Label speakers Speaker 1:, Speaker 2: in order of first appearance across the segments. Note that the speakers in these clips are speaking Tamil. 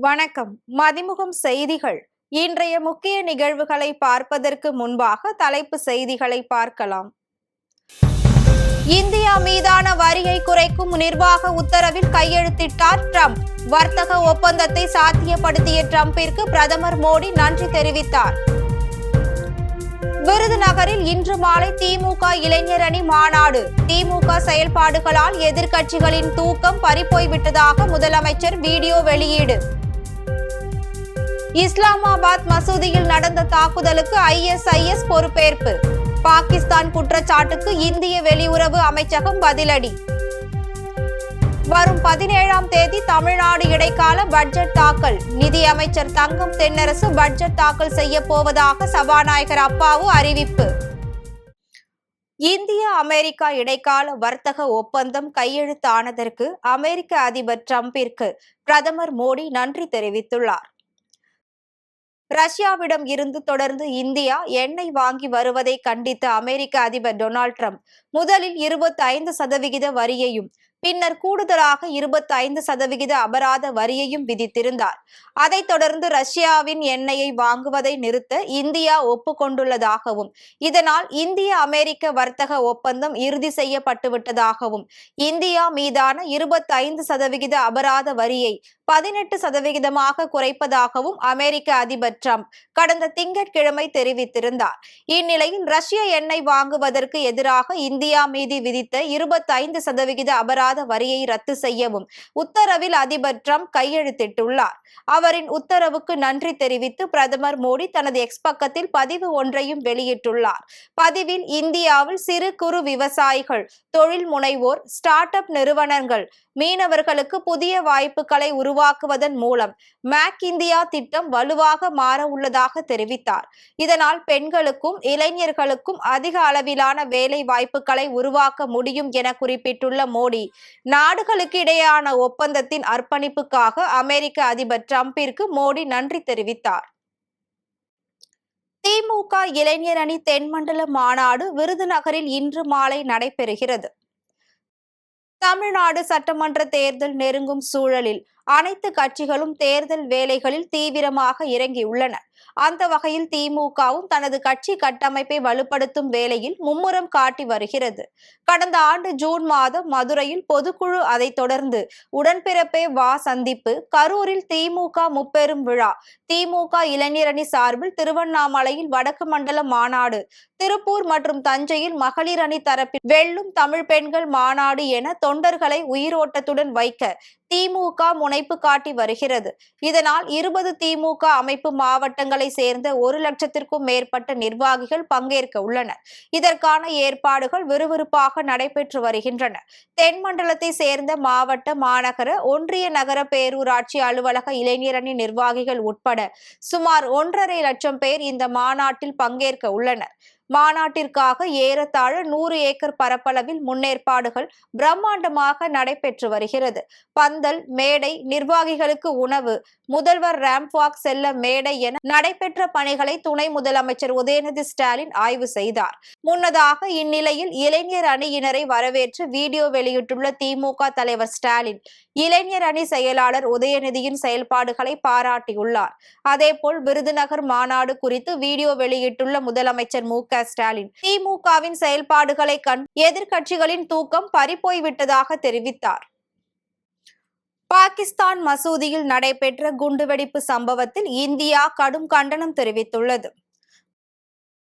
Speaker 1: வணக்கம். மதிமுகம் செய்திகள். இன்றைய முக்கிய நிகழ்வுகளை பார்ப்பதற்கு முன்பாக தலைப்பு செய்திகளை பார்க்கலாம். இந்தியா மீதான வரியை குறைக்கும் நிர்வாக உத்தரவில் கையெழுத்திட்டார் ட்ரம்ப். வர்த்தக ஒப்பந்தத்தை சாத்தியப்படுத்திய ட்ரம்பிற்கு பிரதமர் மோடி நன்றி தெரிவித்தார். விருதுநகரில் இன்று மாலை திமுக இளைஞர் அணி மாநாடு. திமுக செயல்பாடுகளால் எதிர்க்கட்சிகளின் தூக்கம் பறிபோய்விட்டதாக முதலமைச்சர் வீடியோ வெளியீடு. இஸ்லாமாபாத் மசூதியில் நடந்த தாக்குதலுக்கு ISIS பொறுப்பேற்பு. பாகிஸ்தான் குற்றச்சாட்டுக்கு இந்திய வெளியுறவு அமைச்சகம் பதிலடி. வரும் 17ஆம் தேதி தமிழ்நாடு இடைக்கால பட்ஜெட் தாக்கல். நிதியமைச்சர் தங்கம் தென்னரசு பட்ஜெட் தாக்கல் செய்ய போவதாக சபாநாயகர் அப்பாவு அறிவிப்பு. இந்தியா அமெரிக்கா இடைக்கால வர்த்தக ஒப்பந்தம் கையெழுத்தானதற்கு அமெரிக்க அதிபர் டிரம்பிற்கு பிரதமர் மோடி நன்றி தெரிவித்துள்ளார். ரஷ்யாவிடம் இருந்து தொடர்ந்து இந்தியா எண்ணெய் வாங்கி வருவதை கண்டித்த அமெரிக்க அதிபர் டொனால்ட் ட்ரம்ப் முதலில் 25% வரியையும் பின்னர் கூடுதலாக 25% அபராத வரியையும் விதித்திருந்தார். அதைத் தொடர்ந்து ரஷ்யாவின் எண்ணெயை வாங்குவதை நிறுத்த இந்தியா ஒப்புக்கொண்டுள்ளதாகவும் இதனால் இந்திய அமெரிக்க வர்த்தக ஒப்பந்தம் இறுதி செய்யப்பட்டுவிட்டதாகவும் இந்தியா மீதான 25% அபராத வரியை 18% குறைப்பதாகவும் அமெரிக்க அதிபர் ட்ரம்ப் கடந்த திங்கட்கிழமை தெரிவித்திருந்தார். இந்நிலையில் ரஷ்ய எண்ணெய் வாங்குவதற்கு எதிராக இந்தியா மீது விதித்த 25% அபராத வரியை ரத்து செய்யவும் உத்தரவில் அதிபர் ட்ரம்ப் கையெழுத்திட்டுள்ளார். அவரின் உத்தரவுக்கு நன்றி தெரிவித்து பிரதமர் மோடி தனது எக்ஸ் பக்கத்தில் பதிவு ஒன்றையும் வெளியிட்டுள்ளார். பதிவில் இந்தியாவில் சிறு குறு விவசாயிகள், தொழில் முனைவோர், ஸ்டார்ட் அப் நிறுவனங்கள், மீனவர்களுக்கு புதிய வாய்ப்புகளை உருவாக்குவதன் மூலம் மேக் இந்தியா திட்டம் வலுவாக மாற உள்ளதாக தெரிவித்தார். இதனால் பெண்களுக்கும் இளைஞர்களுக்கும் அதிக அளவிலான வேலை வாய்ப்புகளை உருவாக்க முடியும் என குறிப்பிட்டுள்ள மோடி, நாடுகளுக்கு இடையேயான ஒப்பந்தத்தின் அர்ப்பணிப்புக்காக அமெரிக்க அதிபர் டிரம்பிற்கு மோடி நன்றி தெரிவித்தார். திமுக இளைஞர் அணி தென்மண்டல மாநாடு விருதுநகரில் இன்று மாலை நடைபெறுகிறது. தமிழ்நாடு சட்டமன்ற தேர்தல் நெருங்கும் சூழலில் அனைத்து கட்சிகளும் தேர்தல் வேலைகளில் தீவிரமாக இறங்கியுள்ளன. அந்த வகையில் திமுகவும் தனது கட்சி கட்டமைப்பை வலுப்படுத்தும் வேளையில் மும்முரம் காட்டி வருகிறது. கடந்த ஆண்டு ஜூன் மாதம் மதுரையில் பொதுக்குழு, அதைத் தொடர்ந்து உடன்பிறப்பே வா சந்திப்பு, கரூரில் திமுக முப்பெரும் விழா, திமுக இளைஞரணி சார்பில் திருவண்ணாமலையில் வடக்கு மண்டல மாநாடு, திருப்பூர் மற்றும் தஞ்சையில் மகளிர் அணி தரப்பில் வெல்லும் தமிழ் பெண்கள் மாநாடு என தொண்டர்களை உயிரோட்டத்துடன் வைக்க திமுக முனைப்பு காட்டி வருகிறது. இதனால் 20 திமுக அமைப்பு மாவட்டங்களை சேர்ந்த 1 லட்சத்திற்கும் மேற்பட்ட நிர்வாகிகள் பங்கேற்க உள்ளனர். இதற்கான ஏற்பாடுகள் விறுவிறுப்பாக நடைபெற்று வருகின்றன. தென் மண்டலத்தை சேர்ந்த மாவட்ட, மாநகர, ஒன்றிய, நகர, பேரூராட்சி அலுவலக இளைஞரணி நிர்வாகிகள் உட்பட சுமார் 1.5 லட்சம் பேர் இந்த மாநாட்டில் பங்கேற்க உள்ளனர். மாநாட்டிற்காக ஏறத்தாழ 100 ஏக்கர் பரப்பளவில் முன்னேற்பாடுகள் பிரம்மாண்டமாக நடைபெற்று வருகிறது. பந்தல், மேடை, நிர்வாகிகளுக்கு உணவு, முதல்வர் ரேம்ப் வாக் செல்ல மேடை என நடைபெற்ற பணிகளை துணை முதலமைச்சர் உதயநிதி ஸ்டாலின் ஆய்வு செய்தார். முன்னதாக இந்நிலையில் இளைஞர் அணியினரை வரவேற்று வீடியோ வெளியிட்டுள்ள திமுக தலைவர் ஸ்டாலின், இளைஞர் அணி செயலாளர் உதயநிதியின் செயல்பாடுகளை பாராட்டியுள்ளார். அதேபோல் விருதுநகர் மாநாடு குறித்து வீடியோ வெளியிட்டுள்ள முதலமைச்சர் மு க ஸ்டாலின், திமுகவின் செயல்பாடுகளை கண்டு எதிர்க்கட்சிகளின் தூக்கம் பறிபோய்விட்டதாக தெரிவித்தார். பாகிஸ்தான் மசூதியில் நடைபெற்ற குண்டுவெடிப்பு சம்பவத்தில் இந்தியா கடும் கண்டனம் தெரிவித்துள்ளது.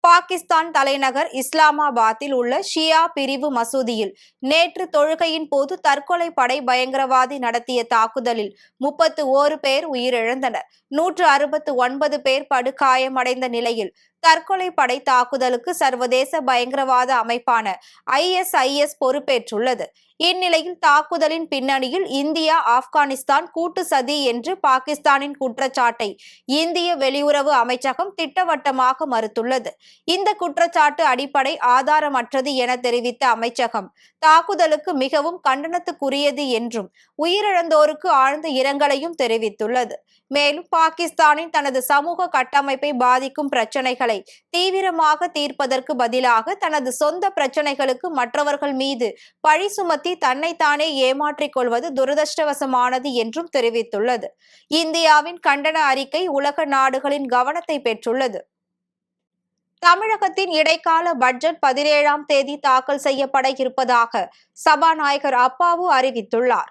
Speaker 1: பாகிஸ்தான் தலைநகர் இஸ்லாமாபாத்தில் உள்ள ஷியா பிரிவு மசூதியில் நேற்று தொழுகையின் போது தற்கொலை படை பயங்கரவாதி நடத்திய தாக்குதலில் 31 பேர் உயிரிழந்தனர். 169 பேர் படுகாயமடைந்த நிலையில் தற்கொலை படை தாக்குதலுக்கு சர்வதேச பயங்கரவாத அமைப்பான ISIS பொறுப்பேற்றுள்ளது. இந்நிலையில் தாக்குதலின் பின்னணியில் இந்தியா, ஆப்கானிஸ்தான் கூட்டு சதி என்று பாகிஸ்தானின் குற்றச்சாட்டை இந்திய வெளியுறவு அமைச்சகம் திட்டவட்டமாக மறுத்துள்ளது. இந்த குற்றச்சாட்டு அடிப்படை ஆதாரமற்றது என தெரிவித்த அமைச்சகம், தாக்குதலுக்கு மிகவும் கண்டனத்துக்குரியது என்றும் உயிரிழந்தோருக்கு ஆழ்ந்த இரங்கலையும் தெரிவித்துள்ளது. மேலும் பாகிஸ்தானின் தனது சமூக கட்டமைப்பை பாதிக்கும் பிரச்சனைகளை தீவிரமாக தீர்ப்பதற்கு பதிலாக தனது சொந்த பிரச்சனைகளுக்கு மற்றவர்கள் மீது பழி சுமத்தி தன்னைத்தானே ஏமாற்றிக் கொள்வது துரதிருஷ்டவசமானது என்றும் தெரிவித்துள்ளது. இந்தியாவின் கண்டன அறிக்கை உலக நாடுகளின் கவனத்தை பெற்றுள்ளது. தமிழகத்தின் இடைக்கால பட்ஜெட் 17ஆம் தேதி தாக்கல் செய்யப்பட இருப்பதாக சபாநாயகர் அப்பாவு அறிவித்துள்ளார்.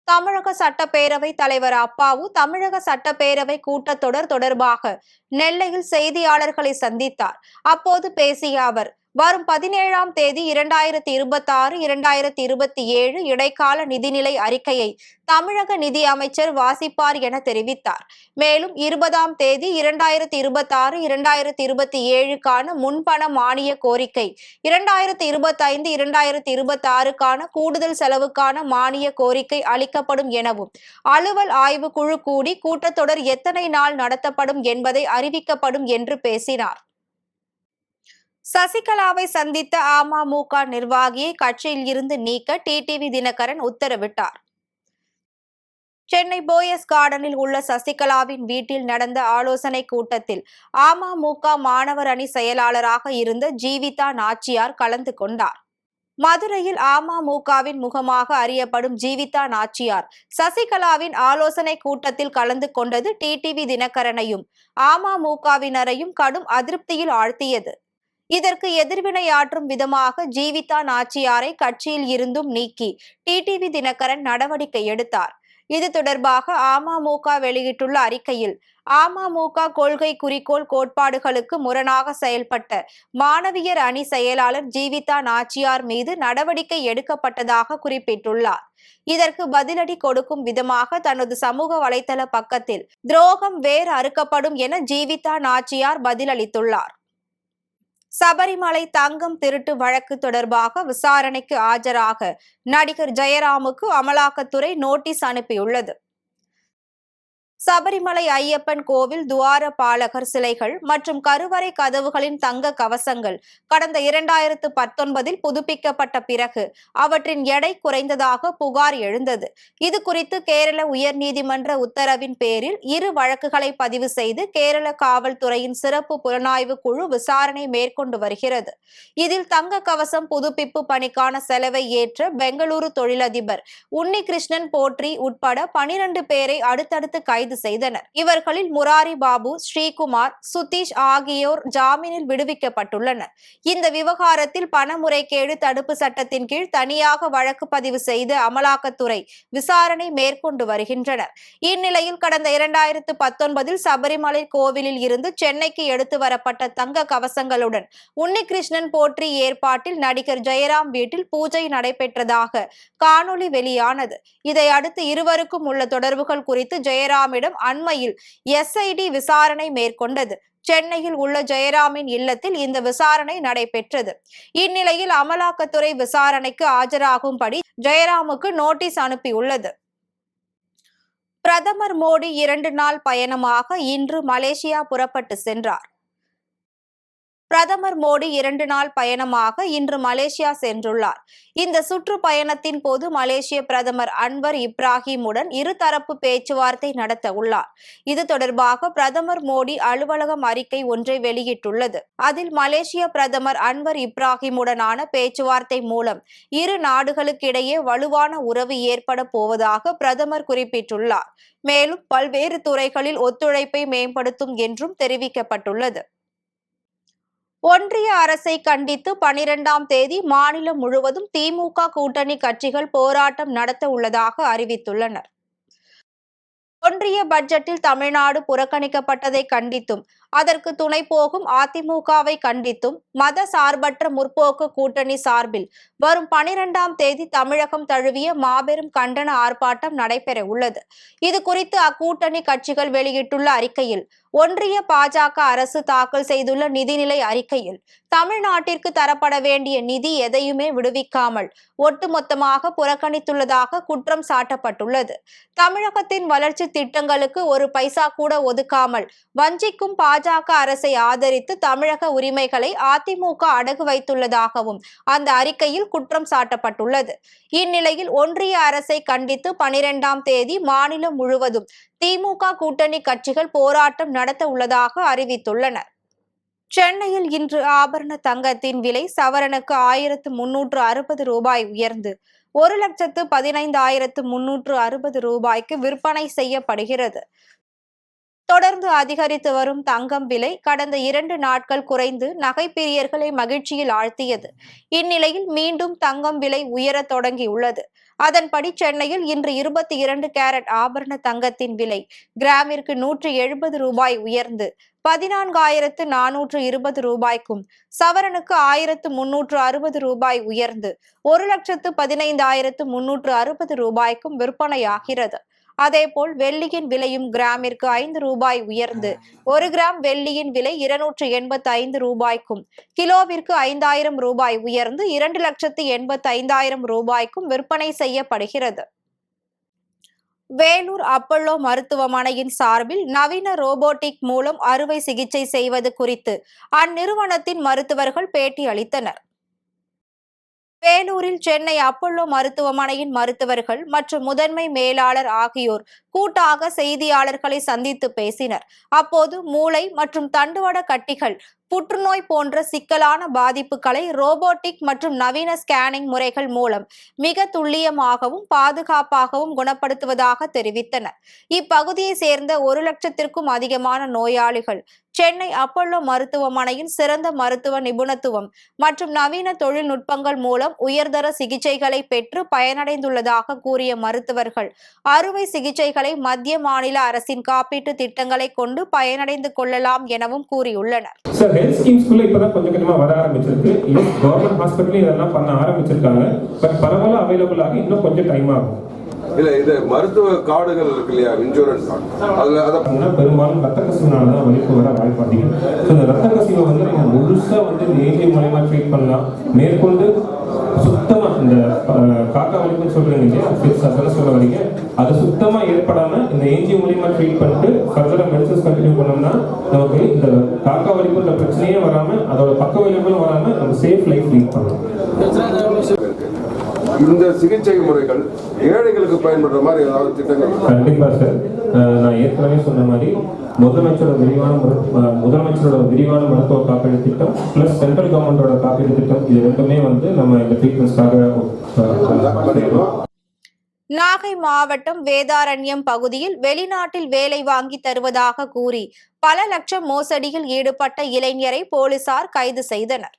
Speaker 1: தமிழக சட்டப்பேரவை தலைவர் அப்பாவு தமிழக சட்டப்பேரவை கூட்டத்தொடர் தொடர்பாக நெல்லையில் செய்தியாளர்களை சந்தித்தார். அப்போது பேசிய அவர், வரும் 17ஆம் தேதி 2026-2027 இடைக்கால நிதிநிலை அறிக்கையை தமிழக நிதி அமைச்சர் வாசிப்பார் என தெரிவித்தார். மேலும் 20ஆம் தேதி 2026-2027க்கான முன்பண மானிய கோரிக்கை, 2025-2026க்கான கூடுதல் செலவுக்கான மானிய கோரிக்கை அளிக்கப்படும் எனவும், அலுவல் ஆய்வு குழு கூடி கூட்டத்தொடர் எத்தனை நாள் நடத்தப்படும் என்பதை அறிவிக்கப்படும் என்று பேசினார். சசிகலாவை சந்தித்த அமமுக நிர்வாகியை கட்சியில் இருந்து நீக்க டிடிவி தினகரன் உத்தரவிட்டார். சென்னை போயஸ் கார்டனில் உள்ள சசிகலாவின் வீட்டில் நடந்த ஆலோசனை கூட்டத்தில் அமமுக மாணவர் அணி செயலாளராக இருந்த ஜீவிதா நாச்சியார் கலந்து கொண்டார். மதுரையில் அமமுகவின் முகமாக அறியப்படும் ஜீவிதா நாச்சியார் சசிகலாவின் ஆலோசனை கூட்டத்தில் கலந்து கொண்டது டிடிவி தினகரனையும் அமமுகவினரையும் கடும் அதிருப்தியில் ஆழ்த்தியது. இதற்கு எதிர்வினையாற்றும் விதமாக ஜீவிதா நாச்சியாரை கட்சியில் இருந்தும் நீக்கி டிடிவி தினகரன் நடவடிக்கை எடுத்தார். இது தொடர்பாக அமமுக வெளியிட்டுள்ள அறிக்கையில், அமமுக கொள்கை குறிக்கோள் கோட்பாடுகளுக்கு முரணாக செயல்பட்ட மாணவியர் அணி செயலாளர் ஜீவிதா நாச்சியார் மீது நடவடிக்கை எடுக்கப்பட்டதாக குறிப்பிட்டுள்ளார். இதற்கு பதிலடி கொடுக்கும் விதமாக தனது சமூக வலைதள பக்கத்தில் துரோகம் வேர் அறுக்கப்படும் என ஜீவிதா நாச்சியார் பதிலளித்துள்ளார். சபரிமலை தங்கம் திருட்டு வழக்கு தொடர்பாக விசாரணைக்கு ஆஜராக நடிகர் ஜெயராமுக்கு அமலாக்கத்துறை நோட்டீஸ் அனுப்பியுள்ளது. சபரிமலை ஐயப்பன் கோவில் துவார பாலகர் சிலைகள் மற்றும் கருவறை கதவுகளின் தங்க கவசங்கள் கடந்த 2019 புதுப்பிக்கப்பட்ட பிறகு அவற்றின் எடை குறைந்ததாக புகார் எழுந்தது. இது குறித்து கேரள உயர்நீதிமன்ற உத்தரவின் பேரில் 2 வழக்குகளை பதிவு செய்து கேரள காவல்துறையின் சிறப்பு புலனாய்வு குழு விசாரணை மேற்கொண்டு வருகிறது. இதில் தங்க கவசம் புதுப்பிப்பு பணிக்கான செலவை ஏற்ற பெங்களூரு தொழிலதிபர் உன்னிகிருஷ்ணன் போற்றி உட்பட 12 பேரை அடுத்தடுத்து கைது செய்தனர். இவர்களில் முராரி பாபு, ஸ்ரீகுமார், சுதீஷ் ஆகியோர் ஜாமீனில் விடுவிக்கப்பட்டுள்ளனர். இந்த விவகாரத்தில் பண முறைகேடு தடுப்பு சட்டத்தின் கீழ் தனியாக வழக்கு பதிவு செய்து அமலாக்கத்துறை விசாரணை மேற்கொண்டு வருகின்றனர். இந்நிலையில் கடந்த 2019 சபரிமலை கோவிலில் இருந்து சென்னைக்கு எடுத்து வரப்பட்ட தங்க கவசங்களுடன் உன்னிகிருஷ்ணன் போற்றி ஏற்பாட்டில் நடிகர் ஜெயராம் வீட்டில் பூஜை நடைபெற்றதாக காணொலி வெளியானது. இதை அடுத்து இருவருக்கும் உள்ள தொடர்புகள் குறித்து ஜெயராமிடம் அண்மையில் SID விசாரணை மேற்கொண்டது. சென்னையில் உள்ள ஜெயராமின் இல்லத்தில் இந்த விசாரணை நடைபெற்றது. இந்நிலையில் அமலாக்கத்துறை விசாரணைக்கு ஆஜராகும்படி ஜெயராமுக்கு நோட்டீஸ் அனுப்பியுள்ளது. பிரதமர் மோடி 2 நாள் பயணமாக இன்று மலேசியா புறப்பட்டு சென்றார். பிரதமர் மோடி 2 நாள் பயணமாக இன்று மலேசியா சென்றுள்ளார். இந்த சுற்றுப்பயணத்தின் போது மலேசிய பிரதமர் அன்வர் இப்ராஹிமுடன் இருதரப்பு பேச்சுவார்த்தை நடத்த உள்ளார். இது தொடர்பாக பிரதமர் மோடி அலுவலகம் அறிக்கை ஒன்றை வெளியிட்டுள்ளது. அதில் மலேசிய பிரதமர் அன்வர் இப்ராஹிமுடனான பேச்சுவார்த்தை மூலம் இரு நாடுகளுக்கிடையே வலுவான உறவு ஏற்பட போவதாக பிரதமர் குறிப்பிட்டுள்ளார். மேலும் பல்வேறு துறைகளில் ஒத்துழைப்பை மேம்படுத்தும் என்றும் தெரிவிக்கப்பட்டுள்ளது. ஒன்றிய அரசை கண்டித்து 12ஆம் தேதி மாநிலம் முழுவதும் திமுக கூட்டணி கட்சிகள் போராட்டம் நடத்த உள்ளதாக அறிவித்துள்ளனர். ஒன்றிய பட்ஜெட்டில் தமிழ்நாடு புறக்கணிக்கப்பட்டதை கண்டித்தும் அதற்கு துணை போகும் அதிமுகவை கண்டித்தும் மத சார்பற்ற முற்போக்கு கூட்டணி சார்பில் வரும் 12ஆம் தேதி தமிழகம் தழுவிய மாபெரும் கண்டன ஆர்ப்பாட்டம் நடைபெற உள்ளது. இது குறித்து அக்கூட்டணி கட்சிகள் வெளியிட்டுள்ள அறிக்கையில், ஒன்றிய பாஜக அரசு தாக்கல் செய்துள்ள நிதிநிலை அறிக்கையில் தமிழ்நாட்டிற்கு தரப்பட வேண்டிய நிதி எதையுமே விடுவிக்காமல் ஒட்டுமொத்தமாக புறக்கணித்துள்ளதாக குற்றம் சாட்டப்பட்டுள்ளது. தமிழகத்தின் வளர்ச்சி திட்டங்களுக்கு ஒரு பைசா கூட ஒதுக்காமல் வஞ்சிக்கும் பாஜக பாஜக அரசை ஆதரித்து தமிழக உரிமைகளை அதிமுக அடகு வைத்துள்ளதாகவும் அந்த அறிக்கையில் குற்றம் சாட்டப்பட்டுள்ளது. இந்நிலையில் ஒன்றிய அரசை கண்டித்து 12ஆம் தேதி மாநிலம் முழுவதும் திமுக கூட்டணி கட்சிகள் போராட்டம் நடத்த உள்ளதாக அறிவித்துள்ளனர். சென்னையில் இன்று ஆபரண தங்கத்தின் விலை சவரனுக்கு 1360 ரூபாய் உயர்ந்து 1,15,360 ரூபாய்க்கு விற்பனை செய்யப்படுகிறது. தொடர்ந்து அதிகரித்து வரும் தங்கம் விலை கடந்த 2 நாட்கள் குறைந்து நகை பிரியர்களை மகிழ்ச்சியில் ஆழ்த்தியது. இந்நிலையில் மீண்டும் தங்கம் விலை உயரத் தொடங்கியுள்ளது. அதன்படி சென்னையில் இன்று 22 கேரட் ஆபரண தங்கத்தின் விலை கிராமிற்கு 170 ரூபாய் உயர்ந்து 14,420 ரூபாய்க்கும், சவரனுக்கு 1,360 ரூபாய் உயர்ந்து 1,15,360 ரூபாய்க்கும் விற்பனையாகிறது. அதேபோல் வெள்ளியின் விலையும் கிராமிற்கு 5 ரூபாய் உயர்ந்து 1 கிராம் வெள்ளியின் விலை 285 ரூபாய்க்கும், கிலோவிற்கு 5,000 ரூபாய் உயர்ந்து 2,85,000 ரூபாய்க்கும் விற்பனை செய்யப்படுகிறது. வேலூர் அப்பல்லோ மருத்துவமனையின் சார்பில் நவீன ரோபோட்டிக் மூலம் அறுவை சிகிச்சை செய்வது குறித்து அந்நிறுவனத்தின் மருத்துவர்கள் பேட்டி அளித்தனர். வேலூரில் சென்னை அப்பல்லோ மருத்துவமனையின் மருத்துவர்கள் மற்றும் முதன்மை மேலாளர் ஆகியோர் கூட்டாக செய்தியாளர்களை சந்தித்து பேசினர். அப்போது மூளை மற்றும் தண்டுவட கட்டிகள், புற்றுநோய் போன்ற சிக்கலான பாதிப்புகளை ரோபோட்டிக் மற்றும் நவீன ஸ்கேனிங் முறைகள் மூலம் மிக துல்லியமாகவும் பாதுகாப்பாகவும் குணப்படுத்துவதாக தெரிவித்தனர். இப்பகுதியை சேர்ந்த 1,00,000க்கும் அதிகமான நோயாளிகள் சென்னை அப்பல்லோ மருத்துவமனையின் சிறந்த மருத்துவ நிபுணத்துவம் மற்றும் நவீன தொழில்நுட்பங்கள் மூலம் உயர்தர சிகிச்சைகளை பெற்று பயனடைந்துள்ளதாக கூறிய மருத்துவர்கள், அறுவை சிகிச்சைகளை மத்திய மாநில அரசின் காப்பீட்டு திட்டங்களை கொண்டு பயனடைந்து கொள்ளலாம் எனவும் கூறியுள்ளனர்.
Speaker 2: ஹெல்த் ஸ்கீம்ஸ்குள்ள இப்பதான் கொஞ்சம் கொஞ்சமா வர ஆரம்பிச்சிருக்கு. கவர்மெண்ட் ஹாஸ்பிட்டல் இதெல்லாம் பண்ண ஆரம்பிச்சிருக்காங்க. பட் பரவாயில்ல, அவைலபிள் ஆகி இன்னும் கொஞ்சம் டைம் ஆகும்.
Speaker 3: இல்ல, இது மருத்துவ கார்டுகள் இருக்கு இல்லையா, இன்சூரன்ஸ் கார்டு,
Speaker 2: பெரும்பாலும் ரத்த கசிவுனால தான் வலிப்பு வர வாய்ப்பு அதிகம். இந்த ரத்த கசிவை வந்து நம்ம முழுசா வந்து நேஜி மூலமா ட்ரீட் பண்ணலாம். மேற்கொண்டு சுத்தமா இந்த காக்கா வலிப்புன்னு சொல்றீங்க இல்லையா, அதெல்லாம் சொல்ல வரீங்க, அது சுத்தமா ஏற்படாம இந்த ஏஜி மூலியமா ட்ரீட் பண்ணிட்டு ஃபர்தரா மெடிசன்ஸ் கண்டினியூ பண்ணோம்னா நமக்கு இந்த காக்கா வலிப்புன்ற பிரச்சனையே வராம, அதோட பக்க விளைவுகளும் வராம நம்ம சேஃப் லைஃப் லீட் பண்ணலாம்.
Speaker 3: இந்த சிகிச்சை முறைகள் ஏழைகளுக்கு பயன்படுற மாதிரி ஏதாவது திட்டங்கள்?
Speaker 2: கண்டிப்பா சார். நான் ஏற்கனவே சொன்ன மாதிரி முதலமைச்சரோட விரிவான மருத்துவ காப்பீடு திட்டம் பிளஸ் சென்ட்ரல் கவர்மெண்டோட காப்பீடு திட்டம், இது ரெண்டுமே வந்து நம்ம இந்த ட்ரீட்மெண்ட்ஸ்க்காக.
Speaker 1: நாகை மாவட்டம் வேதாரண்யம் பகுதியில் வெளிநாட்டில் வேலை வாங்கி தருவதாக கூறி பல லட்சம் மோசடியில் ஈடுபட்ட இளைஞரை போலீசார் கைது செய்தனர்.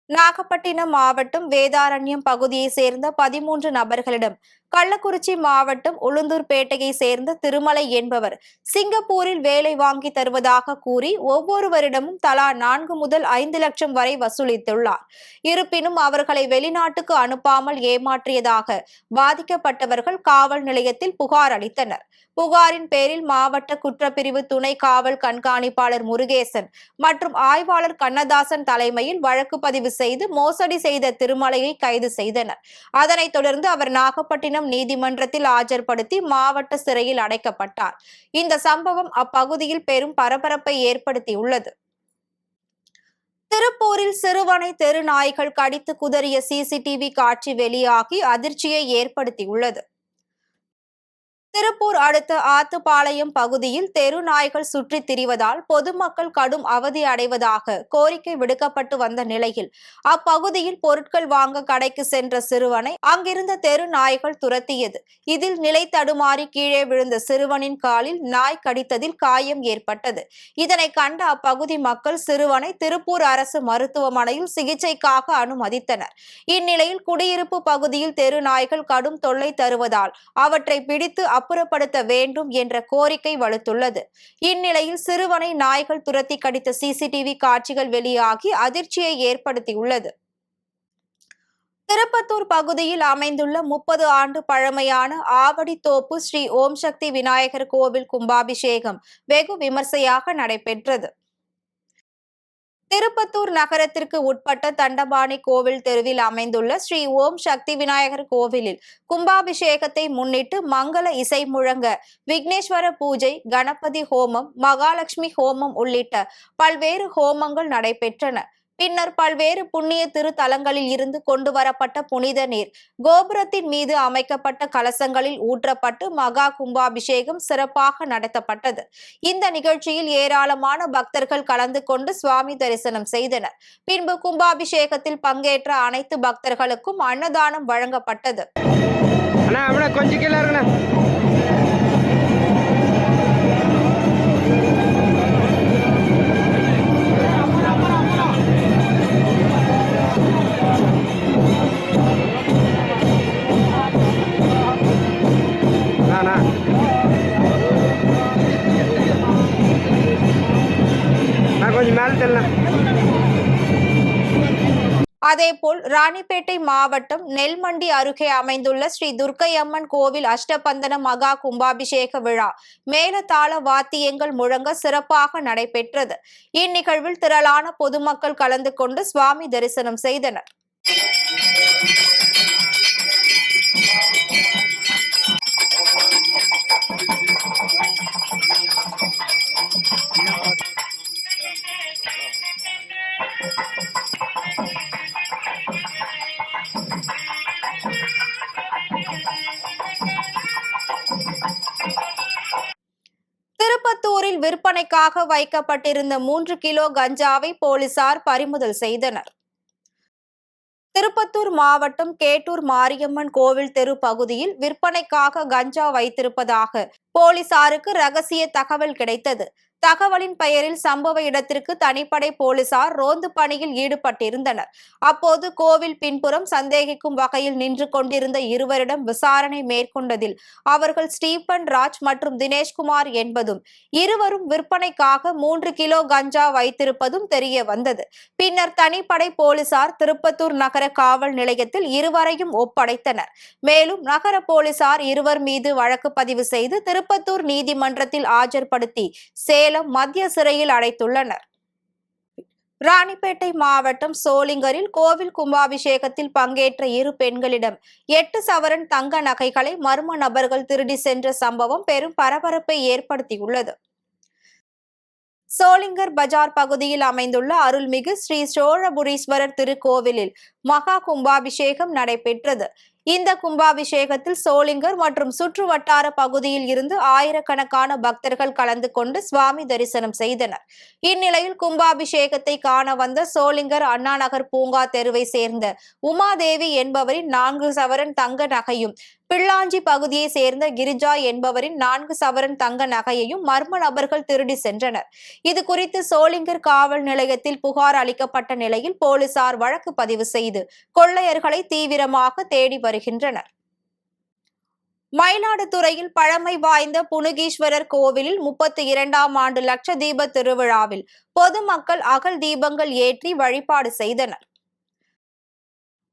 Speaker 1: நாகப்பட்டினம் மாவட்டம் வேதாரண்யம் பகுதியை சேர்ந்த 13 நபர்களிடம் கள்ளக்குறிச்சி மாவட்டம் உளுந்தூர்பேட்டையை சேர்ந்த திருமலை என்பவர் சிங்கப்பூரில் வேலை வாங்கி தருவதாக கூறி ஒவ்வொருவரிடமும் தலா 4 முதல் 5 லட்சம் வரை வசூலித்துள்ளார். இருப்பினும் அவர்களை வெளிநாட்டுக்கு அனுப்பாமல் ஏமாற்றியதாக பாதிக்கப்பட்டவர்கள் காவல் நிலையத்தில் புகார் அளித்தனர். புகாரின் பேரில் மாவட்ட குற்றப்பிரிவு துணை காவல் கண்காணிப்பாளர் முருகேசன் மற்றும் ஆய்வாளர் கண்ணதாசன் தலைமையில் வழக்கு பதிவு செய்து மோசடி செய்த திருமலையை கைது செய்தனர். அதனைத் தொடர்ந்து அவர் நாகப்பட்டினம் நீதிமன்றத்தில் ஆஜர்படுத்தி மாவட்ட சிறையில் அடைக்கப்பட்டார். இந்த சம்பவம் அப்பகுதியில் பெரும் பரபரப்பை ஏற்படுத்தியுள்ளது. திருப்பூரில் சிறுவனை தெரு நாய்கள் கடித்து குதறிய சிசிடிவி காட்சி வெளியாகி அதிர்ச்சியை ஏற்படுத்தியுள்ளது. திருப்பூர் அடுத்த ஆத்துப்பாளையம் பகுதியில் தெரு நாய்கள் சுற்றித் திரிவதால் பொதுமக்கள் கடும் அவதி அடைவதாக கோரிக்கை விடுக்கப்பட்டு வந்த நிலையில் அப்பகுதியில் பொருட்கள் வாங்க கடைக்கு சென்ற சிறுவனை அங்கிருந்த தெரு நாய்கள் துரத்தியது. இதில் நிலை தடுமாறி கீழே விழுந்த சிறுவனின் காலில் நாய் கடித்ததில் காயம் ஏற்பட்டது. இதனை கண்ட அப்பகுதி மக்கள் சிறுவனை திருப்பூர் அரசு மருத்துவமனையில் சிகிச்சைக்காக அனுமதித்தனர். இந்நிலையில் குடியிருப்பு பகுதியில் தெரு நாய்கள் கடும் தொல்லை தருவதால் அவற்றை பிடித்து அப்புறப்படுத்த வேண்டும் என்ற கோரிக்கை வலுத்துள்ளது. இந்நிலையில் சிறுவனை நாய்கள் துரத்தி கடித்த சிசிடிவி காட்சிகள் வெளியாகி அதிர்ச்சியை ஏற்படுத்தியுள்ளது. திருப்பத்தூர் பகுதியில் அமைந்துள்ள 30 ஆண்டு பழமையான ஆவடித்தோப்பு ஸ்ரீ ஓம் சக்தி விநாயகர் கோவில் கும்பாபிஷேகம் வெகு விமர்சையாக நடைபெற்றது. திருப்பத்தூர் நகரத்திற்கு உட்பட்ட தண்டபாணி கோவில் தெருவில் அமைந்துள்ள ஸ்ரீ ஓம் சக்தி விநாயகர் கோவிலில் கும்பாபிஷேகத்தை முன்னிட்டு மங்கள இசை முழங்க விக்னேஸ்வர பூஜை, கணபதி ஹோமம், மகாலட்சுமி ஹோமம் உள்ளிட்ட பல்வேறு ஹோமங்கள் நடைபெற்றன. பின்னர் பல்வேறு புண்ணிய திருத்தலங்களில் இருந்து கொண்டு வரப்பட்ட புனித நீர் கோபுரத்தின் மீது அமைக்கப்பட்ட கலசங்களில் ஊற்றப்பட்டு மகா கும்பாபிஷேகம் சிறப்பாக நடத்தப்பட்டது. இந்த நிகழ்ச்சியில் ஏராளமான பக்தர்கள் கலந்து கொண்டு சுவாமி தரிசனம் செய்தனர். பின்பு கும்பாபிஷேகத்தில் பங்கேற்ற அனைத்து பக்தர்களுக்கும் அன்னதானம் வழங்கப்பட்டது. அதேபோல் ராணிப்பேட்டை மாவட்டம் நெல்மண்டி அருகே அமைந்துள்ள ஸ்ரீ துர்க்கையம்மன் கோவில் அஷ்டபந்தன மகா கும்பாபிஷேக விழா மேளதாள வாத்தியங்கள் முழங்க சிறப்பாக நடைபெற்றது. இந்நிகழ்வில் திரளான பொதுமக்கள் கலந்து கொண்டு சுவாமி தரிசனம் செய்தனர். திருப்பத்தூரில் விற்பனைக்காக வைக்கப்பட்டிருந்த 3 கிலோ கஞ்சாவை போலீசார் பறிமுதல் செய்தனர். திருப்பத்தூர் மாவட்டம் கேட்டூர் மாரியம்மன் கோவில் தெரு பகுதியில் விற்பனைக்காக கஞ்சா வைத்திருப்பதாக போலீசாருக்கு ரகசிய தகவல் கிடைத்தது. தகவலின் பெயரில் சம்பவ இடத்திற்கு தனிப்படை போலீசார் ரோந்து பணியில் ஈடுபட்டிருந்தனர். அப்போது கோவில் பின்புறம் சந்தேகிக்கும் வகையில் நின்று கொண்டிருந்த இருவரிடம் விசாரணை மேற்கொண்டதில் அவர்கள் ஸ்டீபன் ராஜ் மற்றும் தினேஷ்குமார் என்பதும் இருவரும் விற்பனைக்காக 3 கிலோ கஞ்சா வைத்திருப்பதும் தெரிய வந்தது. பின்னர் தனிப்படை போலீசார் திருப்பத்தூர் நகர காவல் நிலையத்தில் இருவரையும் ஒப்படைத்தனர். மேலும் நகர போலீசார் இருவர் மீது வழக்கு பதிவு செய்து திருப்பத்தூர் நீதிமன்றத்தில் ஆஜர்படுத்தி சேலம் மத்திய சிறையில் அடைத்துள்ளனர். ராணிப்பேட்டை மாவட்டம் சோளிங்கரில் கோவில் கும்பாபிஷேகத்தில் பங்கேற்ற 2 பெண்களிடம் 8 சவரன் தங்க நகைகளை மர்ம நபர்கள் திருடி சென்ற சம்பவம் பெரும் பரபரப்பை ஏற்படுத்தியுள்ளது. சோளிங்கர் பஜார் பகுதியில் அமைந்துள்ள அருள்மிகு ஸ்ரீ சோழபுரீஸ்வரர் திருக்கோவிலில் மகா கும்பாபிஷேகம் நடைபெற்றது. இந்த கும்பாபிஷேகத்தில் சோளிங்கர் மற்றும் சுற்று வட்டார பகுதியில் இருந்து ஆயிரக்கணக்கான பக்தர்கள் கலந்து கொண்டு சுவாமி தரிசனம் செய்தனர். இந்நிலையில் கும்பாபிஷேகத்தை காண வந்த சோளிங்கர் அண்ணாநகர் பூங்கா தெருவை சேர்ந்த உமாதேவி என்பவரின் 4 சவரன் தங்க நகையும், பிள்ளாஞ்சி பகுதியை சேர்ந்த கிரிஜா என்பவரின் 4 சவரன் தங்க நகையையும் மர்ம நபர்கள் திருடி சென்றனர். இது குறித்து சோளிங்கர் காவல் நிலையத்தில் புகார் அளிக்கப்பட்ட நிலையில் போலீசார் வழக்கு பதிவு செய்து கொள்ளையர்களை தீவிரமாக தேடி வருகின்றனர். மயிலாடுதுறையில் பழமை வாய்ந்த புனுகீஸ்வரர் கோவிலில் 32ஆம் ஆண்டு லட்ச தீப திருவிழாவில் பொதுமக்கள் அகல் தீபங்கள் ஏற்றி வழிபாடு செய்தனர்.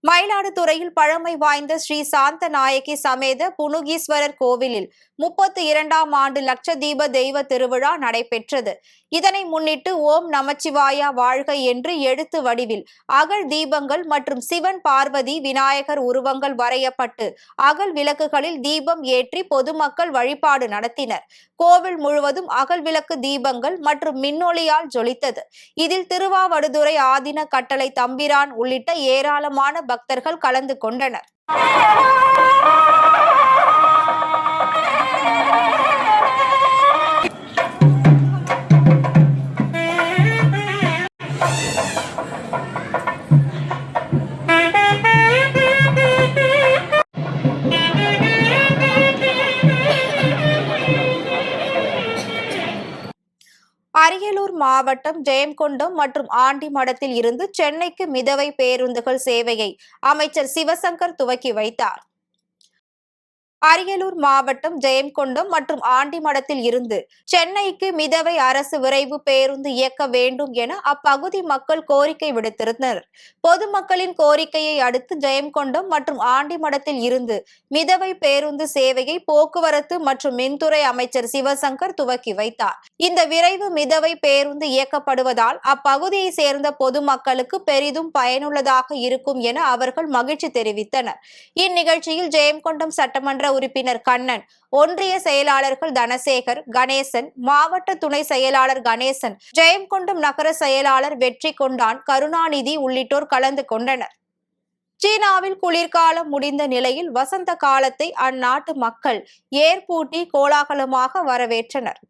Speaker 1: மயிலாடுதுறையில் பழமை வாய்ந்த ஸ்ரீ சாந்த நாயகி சமேத புனுகீஸ்வரர் கோவிலில் 32ஆம் ஆண்டு லட்ச தீப தெய்வ திருவிழா நடைபெற்றது. இதனை முன்னிட்டு ஓம் நமச்சிவாயா வாழ்க என்று எழுத்து வடிவில் அகல் தீபங்கள் மற்றும் சிவன், பார்வதி, விநாயகர் உருவங்கள் வரையப்பட்டு அகல் விளக்குகளில் தீபம் ஏற்றி பொதுமக்கள் வழிபாடு நடத்தினர். கோவில் முழுவதும் அகல் விளக்கு தீபங்கள் மற்றும் மின்னொளியால் ஜொலித்தது. இதில் திருவாவடுதுறை ஆதீன கட்டளை தம்பிரான் உள்ளிட்ட ஏராளமான பக்தர்கள் கலந்து கொண்டனர். அரியலூர் மாவட்டம் ஜெயங்கொண்டம் மற்றும் ஆண்டிமடத்தில் இருந்து சென்னைக்கு மிதவை பேருந்துகள் சேவையை அமைச்சர் சிவசங்கர் துவக்கி வைத்தார். அரியலூர் மாவட்டம் ஜெயங்கொண்டம் மற்றும் ஆண்டிமடத்தில் இருந்து சென்னைக்கு மிதவை அரசு விரைவு பேருந்து இயக்க வேண்டும் என அப்பகுதி மக்கள் கோரிக்கை விடுத்திருந்தனர். பொதுமக்களின் கோரிக்கையை அடுத்து ஜெயங்கொண்டம் மற்றும் ஆண்டிமடத்தில் இருந்து மிதவை பேருந்து சேவையை போக்குவரத்து மற்றும் மின்துறை அமைச்சர் சிவசங்கர் துவக்கி வைத்தார். இந்த விரைவு மிதவை பேருந்து இயக்கப்படுவதால் அப்பகுதியை சேர்ந்த பொதுமக்களுக்கு பெரிதும் பயனுள்ளதாக இருக்கும் என அவர்கள் மகிழ்ச்சி தெரிவித்தனர். இந்நிகழ்ச்சியில் ஜெயங்கொண்டம் சட்டமன்ற உறுப்பினர் கண்ணன், ஒன்றிய செயலாளர்கள் தனசேகர், கணேசன், மாவட்ட துணை செயலாளர் கணேசன், ஜெயங்கொண்டம் நகர செயலாளர் வெற்றி கொண்டான், கருணாநிதி உள்ளிட்டோர் கலந்து கொண்டனர். சீனாவில் குளிர்காலம் முடிந்த நிலையில் வசந்த காலத்தை அந்நாட்டு மக்கள் ஏர்பூட்டி கோலாகலமாக வரவேற்றனர்.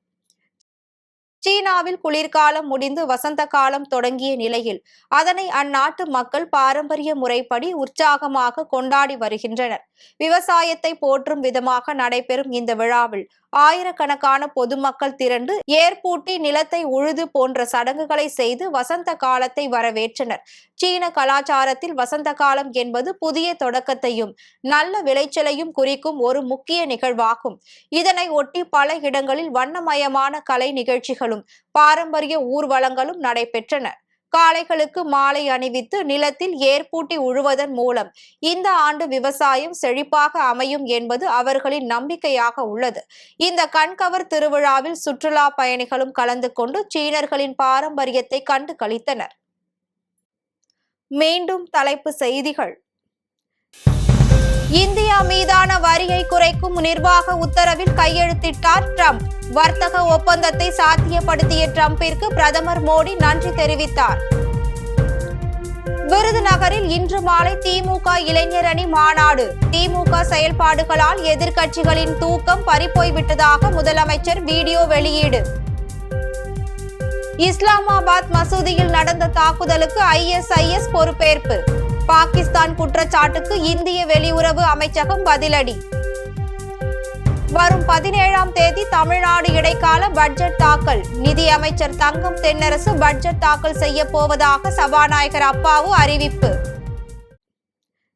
Speaker 1: சீனாவில் குளிர்காலம் முடிந்து வசந்த காலம் தொடங்கிய நிலையில் அதனை அந்நாட்டு மக்கள் பாரம்பரிய முறைப்படி உற்சாகமாக கொண்டாடி வருகின்றனர். விவசாயத்தை போற்றும் விதமாக நடைபெறும் இந்த விழாவில் ஆயிரக்கணக்கான பொதுமக்கள் திரண்டு ஏர்பூட்டி நிலத்தை உழுது போன்ற சடங்குகளை செய்து வசந்த காலத்தை வரவேற்றனர். சீன கலாச்சாரத்தில் வசந்த காலம் என்பது புதிய தொடக்கத்தையும் நல்ல விளைச்சலையும் குறிக்கும் ஒரு முக்கிய நிகழ்வாகும். இதனை ஒட்டி பல இடங்களில் வண்ணமயமான கலை நிகழ்ச்சிகளும் பாரம்பரிய ஊர்வலங்களும் நடைபெற்றன. காளைகளுக்கு மாலை அணிவித்து நிலத்தில் ஏர்பூட்டி உழுவதன் மூலம் இந்த ஆண்டு விவசாயம் செழிப்பாக அமையும் என்பது அவர்களின் நம்பிக்கையாக உள்ளது. இந்த கண்கவர் திருவிழாவில் சுற்றுலா பயணிகளும் கலந்து கொண்டு சீனர்களின் பாரம்பரியத்தை கண்டு களித்தனர். மீண்டும் தலைப்பு செய்திகள். இந்தியா மீதான வரியை குறைக்கும் நிர்வாக உத்தரவில் கையெழுத்திட்டார் ட்ரம்ப். வர்த்தக ஒப்பந்தத்தை சாத்தியப்படுத்திய ட்ரம்பிற்கு பிரதமர் மோடி நன்றி தெரிவித்தார். விருதுநகரில் இன்று மாலை திமுக இளைஞர் அணி மாநாடு. திமுக செயல்பாடுகளால் எதிர்க்கட்சிகளின் தூக்கம் பறிபோய்விட்டதாக முதலமைச்சர் வீடியோ வெளியீடு. இஸ்லாமாபாத் மசூதியில் நடந்த தாக்குதலுக்கு ISIS பொறுப்பேற்பு. பாகிஸ்தான் குற்றச்சாட்டுக்கு இந்திய வெளியுறவு அமைச்சகம் பதிலடி. வரும் 17ஆம் தேதி தமிழ்நாடு இடைக்கால பட்ஜெட் தாக்கல். நிதி அமைச்சர் தங்கம் தென்னரசு பட்ஜெட் தாக்கல் செய்ய போவதாக சபாநாயகர் அப்பாவு அறிவிப்பு.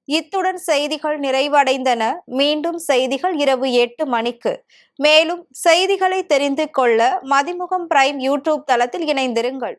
Speaker 1: இத்துடன் செய்திகள் நிறைவடைந்தன. மீண்டும் செய்திகள் இரவு 8 மணிக்கு. மேலும் செய்திகளை தெரிந்து கொள்ள மதிமுகம் பிரைம் யூடியூப் தளத்தில் இணைந்திருங்கள்.